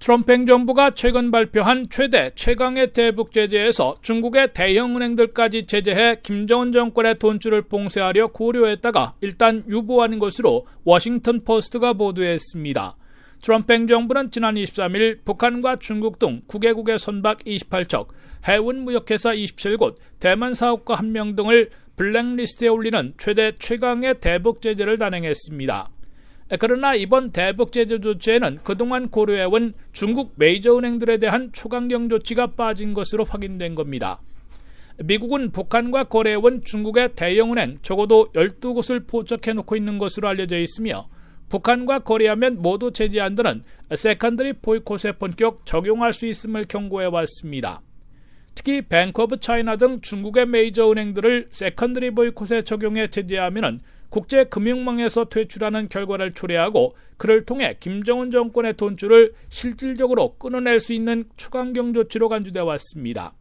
트럼프 행정부가 최근 발표한 최대 최강의 대북 제재에서 중국의 대형 은행들까지 제재해 김정은 정권의 돈줄을 봉쇄하려 고려했다가 일단 유보한 것으로 워싱턴 포스트가 보도했습니다. 트럼프 행정부는 지난 23일 북한과 중국 등 9개국의 선박 28척, 해운 무역회사 27곳, 대만 사업가 1명 등을 블랙리스트에 올리는 최대 최강의 대북 제재를 단행했습니다. 그러나 이번 대북 제재 조치에는 그동안 고려해온 중국 메이저 은행들에 대한 초강경 조치가 빠진 것으로 확인된 겁니다. 미국은 북한과 거래해온 중국의 대형 은행 적어도 12곳을 포착해놓고 있는 것으로 알려져 있으며 북한과 거래하면 모두 제재한다는 세컨더리 보이콧에 본격 적용할 수 있음을 경고해왔습니다. 특히 뱅크 오브 차이나 등 중국의 메이저 은행들을 세컨더리 보이콧에 적용해 제재하면 국제금융망에서 퇴출하는 결과를 초래하고 그를 통해 김정은 정권의 돈줄을 실질적으로 끊어낼 수 있는 초강경 조치로 간주되어 왔습니다.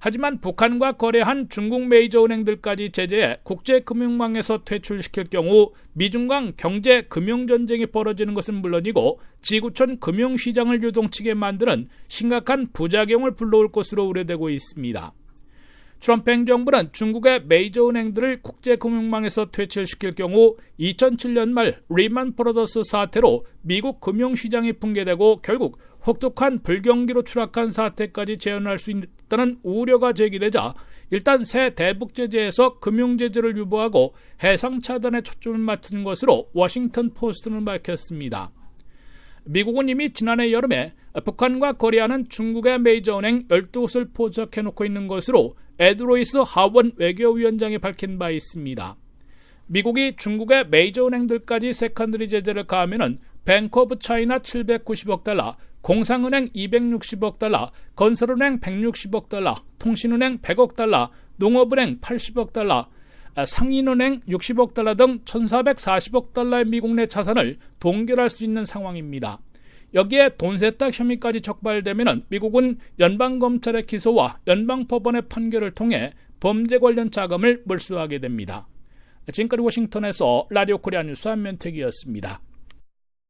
하지만 북한과 거래한 중국 메이저 은행들까지 제재해 국제금융망에서 퇴출시킬 경우 미중 간 경제 금융전쟁이 벌어지는 것은 물론이고 지구촌 금융시장을 요동치게 만드는 심각한 부작용을 불러올 것으로 우려되고 있습니다. 트럼프 행정부는 중국의 메이저 은행들을 국제금융망에서 퇴출시킬 경우 2007년 말 리만 브러더스 사태로 미국 금융시장이 붕괴되고 결국 혹독한 불경기로 추락한 사태까지 재현할 수 있다는 우려가 제기되자 일단 새 대북 제재에서 금융 제재를 유보하고 해상 차단에 초점을 맞춘 것으로 워싱턴 포스트는 밝혔습니다. 미국은 이미 지난해 여름에 북한과 거래하는 중국의 메이저 은행 12곳을 포착해놓고 있는 것으로 에드 로이스 하원 외교위원장이 밝힌 바 있습니다. 미국이 중국의 메이저 은행들까지 세컨더리 제재를 가하면 뱅크 오브 차이나 790억 달러, 공상은행 260억 달러, 건설은행 160억 달러, 통신은행 100억 달러, 농업은행 80억 달러, 상인은행 60억 달러 등 1440억 달러의 미국 내 자산을 동결할 수 있는 상황입니다. 여기에 돈세탁 혐의까지 적발되면 미국은 연방검찰의 기소와 연방법원의 판결을 통해 범죄 관련 자금을 몰수하게 됩니다. 지금까지 워싱턴에서 라디오 코리아 뉴스 한면택이었습니다.